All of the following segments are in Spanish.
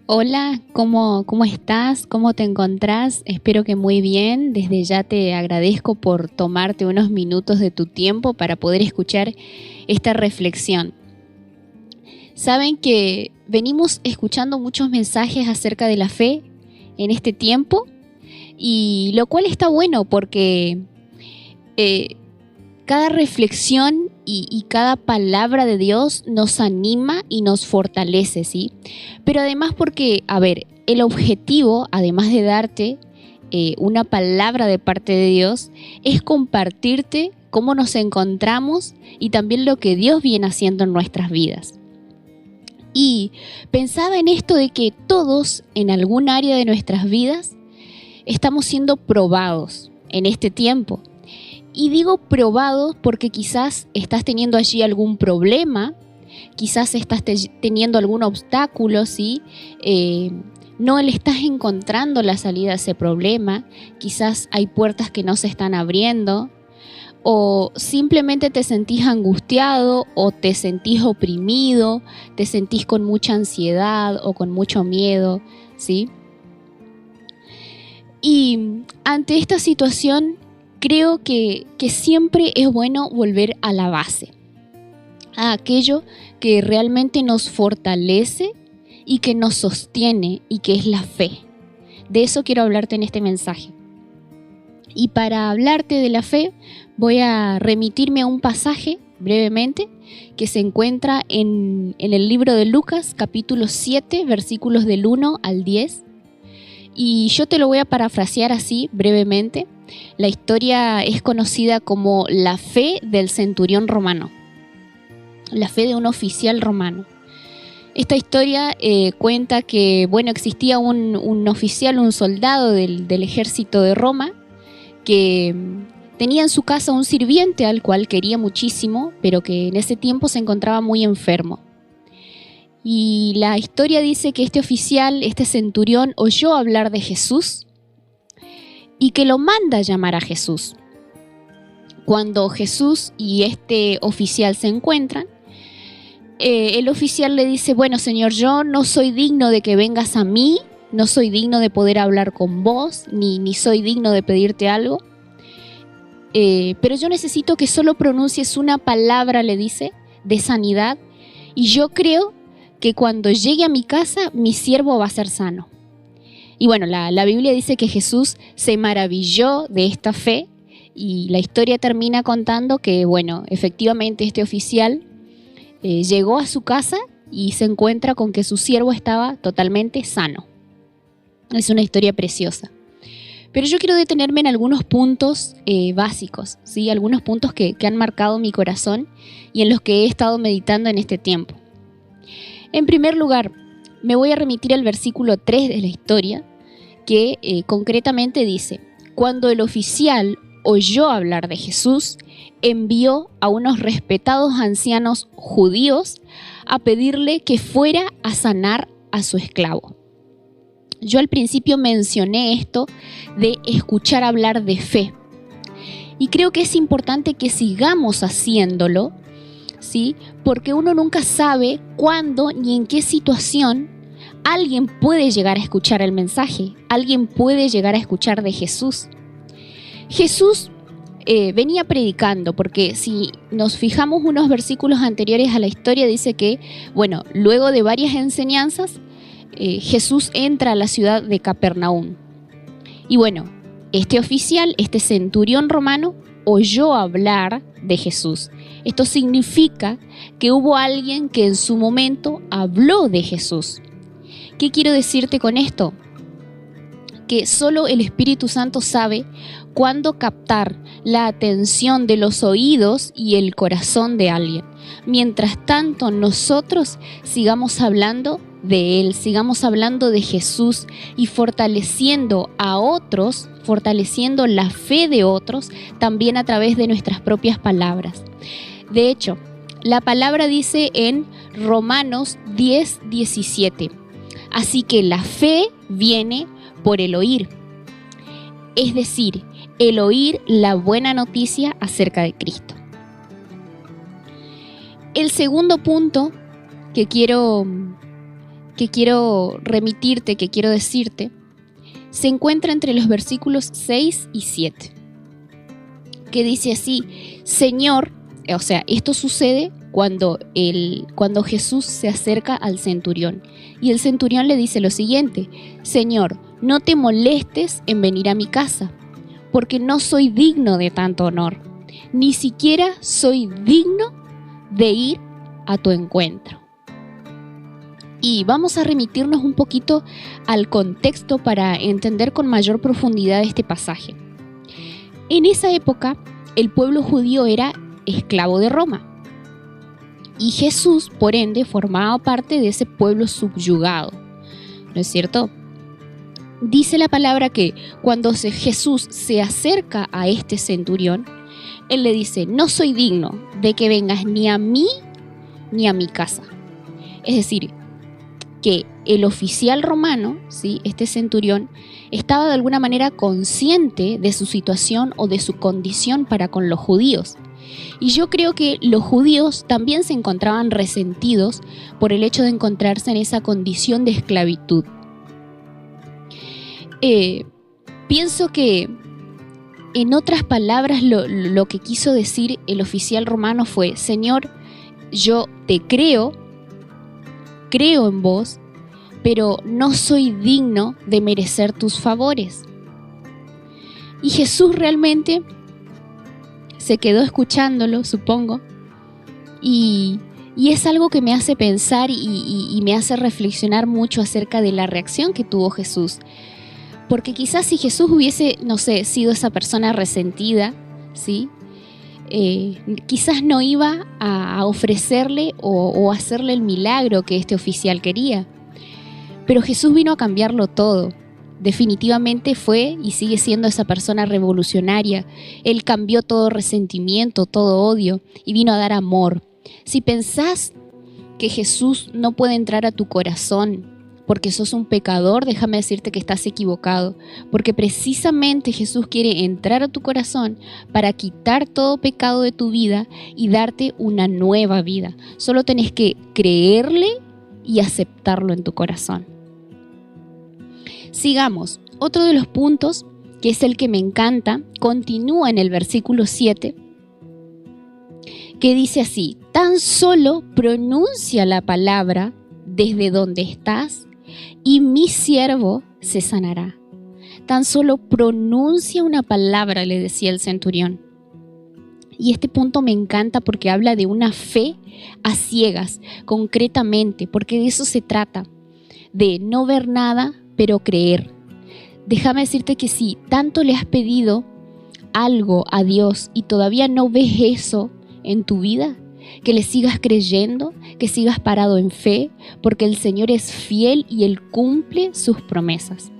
Hola, ¿cómo estás? ¿Cómo te encontrás? Espero que muy bien. Desde ya te agradezco por tomarte unos minutos de tu tiempo para poder escuchar esta reflexión. Saben que venimos escuchando muchos mensajes acerca de la fe en este tiempo, y lo cual está bueno porque eh, cada reflexión y cada palabra de Dios nos anima y nos fortalece, ¿sí? Pero además porque, a ver, el objetivo, además de darte una palabra de parte de Dios, es compartirte cómo nos encontramos y también lo que Dios viene haciendo en nuestras vidas. Y pensaba en esto de que todos en algún área de nuestras vidas estamos siendo probados en este tiempo. Y digo probados porque quizás estás teniendo allí algún problema, quizás estás teniendo algún obstáculo, ¿sí? No le estás encontrando la salida a ese problema, quizás hay puertas que no se están abriendo, o simplemente te sentís angustiado o te sentís oprimido, te sentís con mucha ansiedad o con mucho miedo, ¿sí? Y ante esta situación creo que siempre es bueno volver a la base, a aquello que realmente nos fortalece y que nos sostiene, y que es la fe. De eso quiero hablarte en este mensaje. Y para hablarte de la fe voy a remitirme a un pasaje brevemente que se encuentra en el libro de Lucas, capítulo 7, versículos del 1 al 10. Y yo te lo voy a parafrasear así brevemente. La historia es conocida como la fe del centurión romano, la fe de un oficial romano. Esta historia cuenta que, existía un oficial, un soldado del ejército de Roma, que tenía en su casa un sirviente al cual quería muchísimo, pero que en ese tiempo se encontraba muy enfermo. Y la historia dice que este oficial, este centurión, oyó hablar de Jesús y que lo manda a llamar a Jesús. Cuando Jesús y este oficial se encuentran, el oficial le dice: bueno, señor, yo no soy digno de que vengas a mí, no soy digno de poder hablar con vos, ni soy digno de pedirte algo, pero yo necesito que solo pronuncies una palabra, le dice, de sanidad, y yo creo que cuando llegue a mi casa, mi siervo va a ser sano. Y bueno, la Biblia dice que Jesús se maravilló de esta fe, y la historia termina contando que, efectivamente este oficial llegó a su casa y se encuentra con que su siervo estaba totalmente sano. Es una historia preciosa. Pero yo quiero detenerme en algunos puntos básicos, ¿sí? Algunos puntos que han marcado mi corazón y en los que he estado meditando en este tiempo. En primer lugar, me voy a remitir al versículo 3 de la historia, que concretamente dice: cuando el oficial oyó hablar de Jesús, envió a unos respetados ancianos judíos a pedirle que fuera a sanar a su esclavo. Yo al principio mencioné esto de escuchar hablar de fe, y creo que es importante que sigamos haciéndolo, ¿sí? Porque uno nunca sabe cuándo ni en qué situación alguien puede llegar a escuchar el mensaje, alguien puede llegar a escuchar de Jesús. Jesús venía predicando, porque si nos fijamos unos versículos anteriores a la historia, dice que, luego de varias enseñanzas, Jesús entra a la ciudad de Capernaum. Y este oficial, este centurión romano, oyó hablar de Jesús. Esto significa que hubo alguien que en su momento habló de Jesús. ¿Qué quiero decirte con esto? Que solo el Espíritu Santo sabe cuándo captar la atención de los oídos y el corazón de alguien. Mientras tanto, nosotros sigamos hablando de Él, sigamos hablando de Jesús y fortaleciendo a otros, fortaleciendo la fe de otros, también a través de nuestras propias palabras. De hecho, la palabra dice en Romanos 10:17: así que la fe viene por el oír, es decir, el oír la buena noticia acerca de Cristo. El segundo punto que quiero que quiero remitirte, que quiero decirte, se encuentra entre los versículos 6 y 7, que dice así: Señor, o sea, esto sucede cuando Jesús se acerca al centurión. Y el centurión le dice lo siguiente: Señor, no te molestes en venir a mi casa, porque no soy digno de tanto honor, ni siquiera soy digno de ir a tu encuentro. Y vamos a remitirnos un poquito al contexto para entender con mayor profundidad este pasaje. En esa época, el pueblo judío era esclavo de Roma. Y Jesús, por ende, formaba parte de ese pueblo subyugado, ¿no es cierto? Dice la palabra que cuando Jesús se acerca a este centurión, él le dice: no soy digno de que vengas ni a mí ni a mi casa. Es decir, que el oficial romano, ¿sí?, este centurión, estaba de alguna manera consciente de su situación o de su condición para con los judíos. Y yo creo que los judíos también se encontraban resentidos por el hecho de encontrarse en esa condición de esclavitud. Pienso que, en otras palabras, lo que quiso decir el oficial romano fue: Señor, yo te creo en vos, pero no soy digno de merecer tus favores. Y Jesús realmente se quedó escuchándolo, supongo, y es algo que me hace pensar y me hace reflexionar mucho acerca de la reacción que tuvo Jesús. Porque quizás si Jesús hubiese, no sé, sido esa persona resentida, ¿sí?, quizás no iba a ofrecerle o hacerle el milagro que este oficial quería. Pero Jesús vino a cambiarlo todo. Definitivamente fue y sigue siendo esa persona revolucionaria. Él cambió todo resentimiento, todo odio y vino a dar amor. Si pensás que Jesús no puede entrar a tu corazón porque sos un pecador, déjame decirte que estás equivocado, porque precisamente Jesús quiere entrar a tu corazón para quitar todo pecado de tu vida y darte una nueva vida. Solo tenés que creerle y aceptarlo en tu corazón. Sigamos. Otro de los puntos, que es el que me encanta, continúa en el versículo 7, que dice así: tan solo pronuncia la palabra desde donde estás y mi siervo se sanará. Tan solo pronuncia una palabra, le decía el centurión. Y este punto me encanta porque habla de una fe a ciegas, concretamente, porque de eso se trata, de no ver nada, pero creer. Déjame decirte que si tanto le has pedido algo a Dios y todavía no ves eso en tu vida, que le sigas creyendo, que sigas parado en fe, porque el Señor es fiel y Él cumple sus promesas.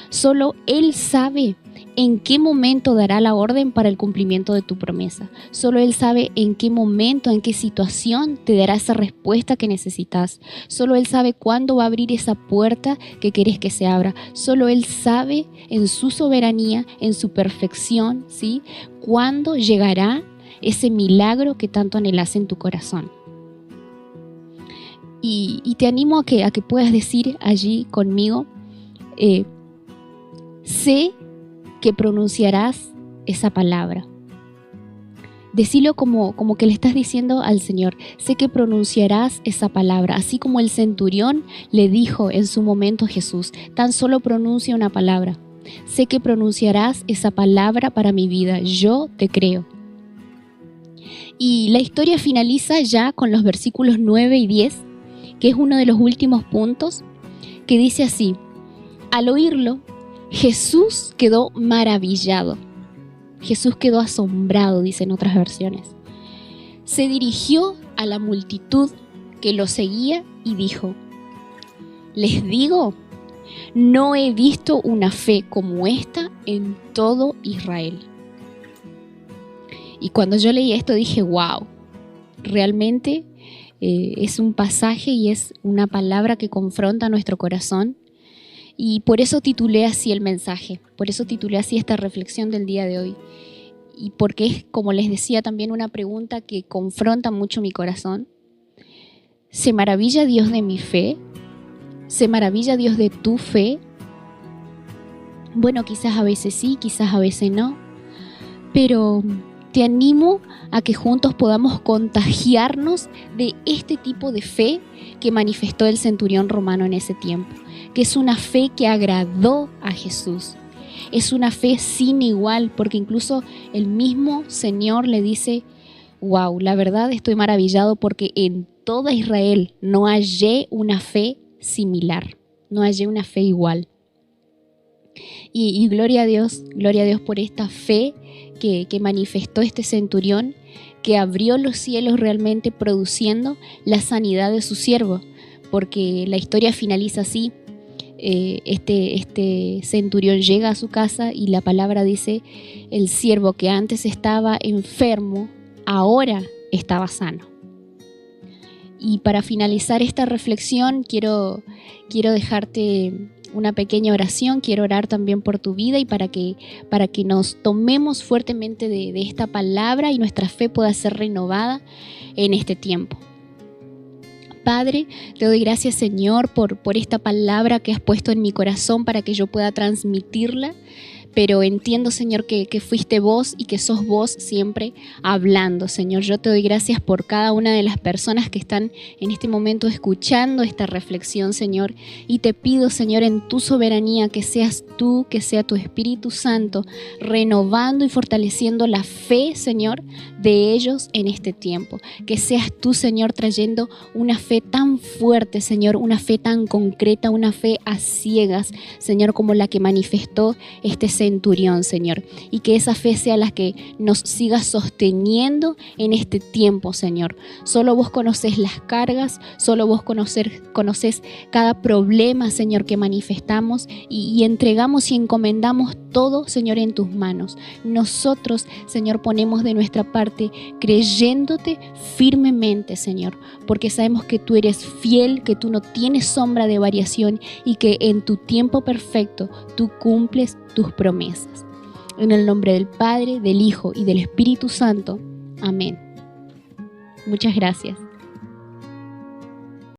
Solo Él sabe en qué momento dará la orden para el cumplimiento de tu promesa. Solo Él sabe en qué momento, en qué situación te dará esa respuesta que necesitas. Solo Él sabe cuándo va a abrir esa puerta que querés que se abra. Solo Él sabe en su soberanía, en su perfección, ¿sí?, cuándo llegará ese milagro que tanto anhelas en tu corazón. Y te animo a que puedas decir allí conmigo: sé que pronunciarás esa palabra. Decilo como que le estás diciendo al Señor: sé que pronunciarás esa palabra, así como el centurión le dijo en su momento a Jesús: tan solo pronuncia una palabra. Sé que pronunciarás esa palabra para mi vida, yo te creo. Y la historia finaliza ya con los versículos 9 y 10, que es uno de los últimos puntos, que dice así: al oírlo, Jesús quedó maravillado. Jesús quedó asombrado, dicen otras versiones. Se dirigió a la multitud que lo seguía y dijo: les digo, no he visto una fe como esta en todo Israel. Y cuando yo leí esto dije: wow, realmente es un pasaje y es una palabra que confronta nuestro corazón. Y por eso titulé así el mensaje, por eso titulé así esta reflexión del día de hoy. Y porque es, como les decía, también una pregunta que confronta mucho mi corazón. ¿Se maravilla Dios de mi fe? ¿Se maravilla Dios de tu fe? Bueno, quizás a veces sí, quizás a veces no, pero te animo a que juntos podamos contagiarnos de este tipo de fe que manifestó el centurión romano en ese tiempo, que es una fe que agradó a Jesús. Es una fe sin igual, porque incluso el mismo Señor le dice: wow, la verdad estoy maravillado porque en toda Israel no hallé una fe similar, no hallé una fe igual. Y gloria a Dios por esta fe que manifestó este centurión, que abrió los cielos realmente produciendo la sanidad de su siervo, porque la historia finaliza así. Este centurión llega a su casa y la palabra dice: el siervo que antes estaba enfermo, ahora estaba sano. Y para finalizar esta reflexión quiero dejarte una pequeña oración. Quiero orar también por tu vida y para que nos tomemos fuertemente de esta palabra y nuestra fe pueda ser renovada en este tiempo. Padre, te doy gracias, Señor, por esta palabra que has puesto en mi corazón para que yo pueda transmitirla. Pero entiendo, Señor, que fuiste vos y que sos vos siempre hablando, Señor. Yo te doy gracias por cada una de las personas que están en este momento escuchando esta reflexión, Señor. Y te pido, Señor, en tu soberanía, que seas tú, que sea tu Espíritu Santo, renovando y fortaleciendo la fe, Señor, de ellos en este tiempo. Que seas tú, Señor, trayendo una fe tan fuerte, Señor, una fe tan concreta, una fe a ciegas, Señor, como la que manifestó este centurión, Señor, y que esa fe sea la que nos siga sosteniendo en este tiempo, Señor. Solo vos conocés las cargas, solo vos conocés cada problema, Señor, que manifestamos y entregamos y encomendamos todo, Señor, en tus manos. Nosotros, Señor, ponemos de nuestra parte creyéndote firmemente, Señor, porque sabemos que tú eres fiel, que tú no tienes sombra de variación y que en tu tiempo perfecto tú cumples tus promesas. En el nombre del Padre, del Hijo y del Espíritu Santo. Amén. Muchas gracias.